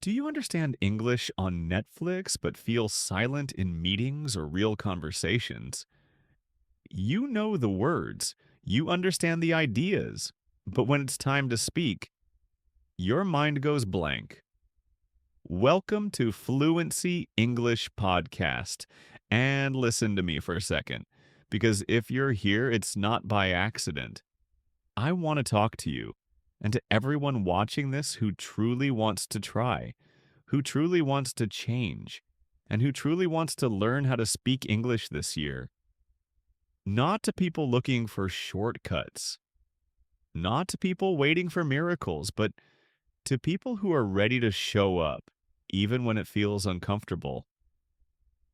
Do you understand English on Netflix but feel silent in meetings or real conversations? You know the words, you understand the ideas, but when it's time to speak, your mind goes blank. Welcome to Fluency English Podcast. And listen to me for a second, because if you're here, it's not by accident. I want to talk to you and to everyone watching this who truly wants to try, who truly wants to change, and who truly wants to learn how to speak English this year. Not to people looking for shortcuts, not to people waiting for miracles, but to people who are ready to show up, even when it feels uncomfortable.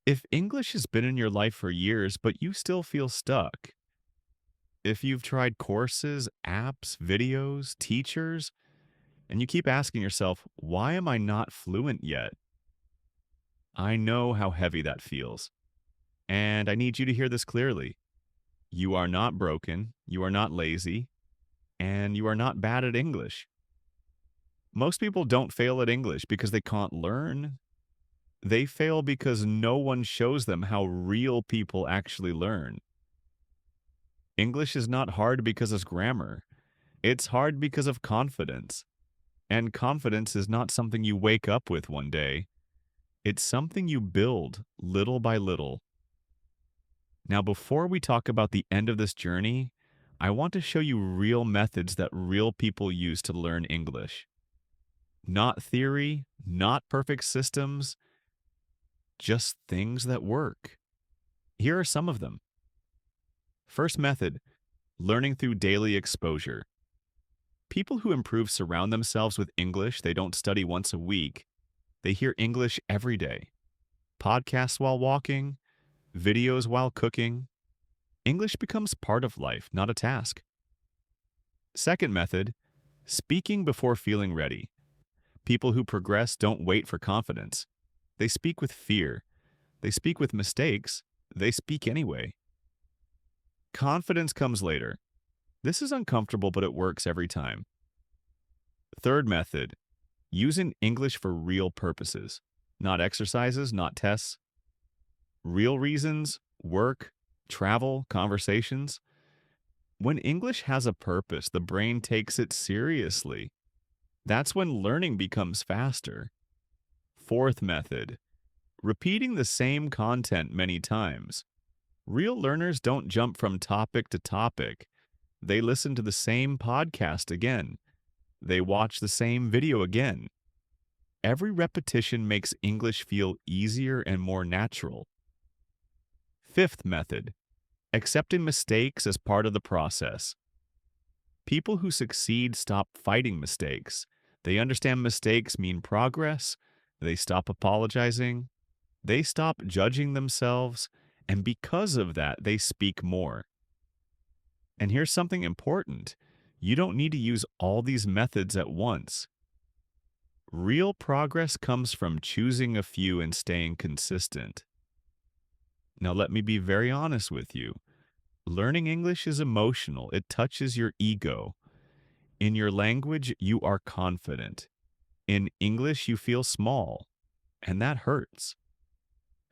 If English has been in your life for years, but you still feel stuck, if you've tried courses, apps, videos, teachers, and you keep asking yourself, why am I not fluent yet? I know how heavy that feels. And I need you to hear this clearly. You are not broken, you are not lazy, and you are not bad at English. Most people don't fail at English because they can't learn. They fail because no one shows them how real people actually learn. English is not hard because of grammar. It's hard because of confidence. And confidence is not something you wake up with one day. It's something you build little by little. Now, before we talk about the end of this journey, I want to show you real methods that real people use to learn English. Not theory, not perfect systems, just things that work. Here are some of them. First method, learning through daily exposure. People who improve surround themselves with English they don't study once a week. They hear English every day. Podcasts while walking, videos while cooking. English becomes part of life, not a task. Second method, speaking before feeling ready. People who progress don't wait for confidence. They speak with fear. They speak with mistakes. They speak anyway. Confidence comes later. This is uncomfortable, but it works every time. Third method, using English for real purposes, not exercises, not tests. Real reasons, work, travel, conversations. When English has a purpose, the brain takes it seriously. That's when learning becomes faster. Fourth method, repeating the same content many times. Real learners don't jump from topic to topic. They listen to the same podcast again. They watch the same video again. Every repetition makes English feel easier and more natural. Fifth method, accepting mistakes as part of the process. People who succeed stop fighting mistakes. They understand mistakes mean progress. They stop apologizing. They stop judging themselves. And because of that, they speak more. And here's something important. You don't need to use all these methods at once. Real progress comes from choosing a few and staying consistent. Now, let me be very honest with you. Learning English is emotional. It touches your ego. In your language, you are confident. In English, you feel small, and that hurts.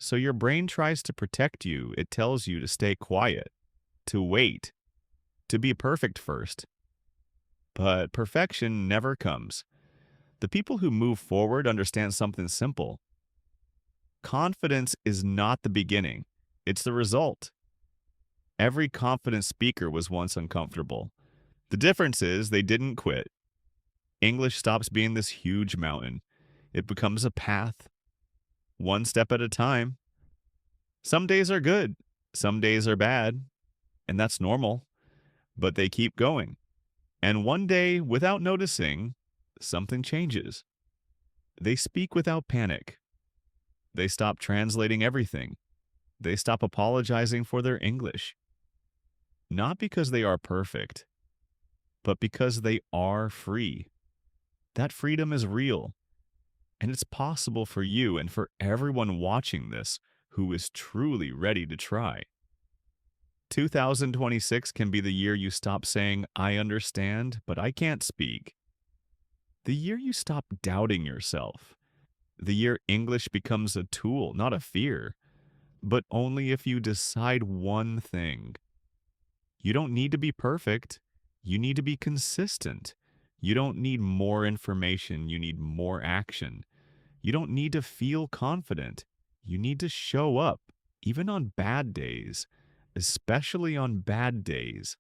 So your brain tries to protect you. It tells you to stay quiet, to wait, to be perfect first. But perfection never comes. The people who move forward understand something simple. Confidence is not the beginning. It's the result. Every confident speaker was once uncomfortable. The difference is they didn't quit. English stops being this huge mountain. It becomes a path, one step at a time. Some days are good, some days are bad, and that's normal, but they keep going. And one day, without noticing, something changes. They speak without panic. They stop translating everything. They stop apologizing for their English. Not because they are perfect, but because they are free. That freedom is real, and it's possible for you and for everyone watching this who is truly ready to try. 2026 can be the year you stop saying, I understand, but I can't speak. The year you stop doubting yourself The year English becomes a tool, not a fear, but only if you decide one thing. You don't need to be perfect. You need to be consistent. You don't need more information. You need more action. You don't need to feel confident. You need to show up, even on bad days, especially on bad days.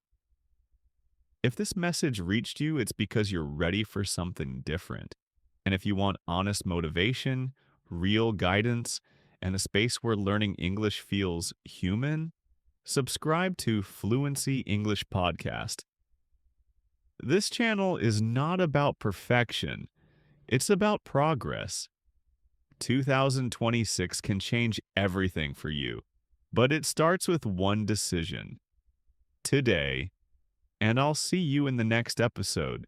If this message reached you, it's because you're ready for something different. And if you want honest motivation, real guidance, and a space where learning English feels human, subscribe to Fluency English Podcast. This channel is not about perfection, it's about progress. 2026 can change everything for you, but it starts with one decision. Today, and I'll see you in the next episode.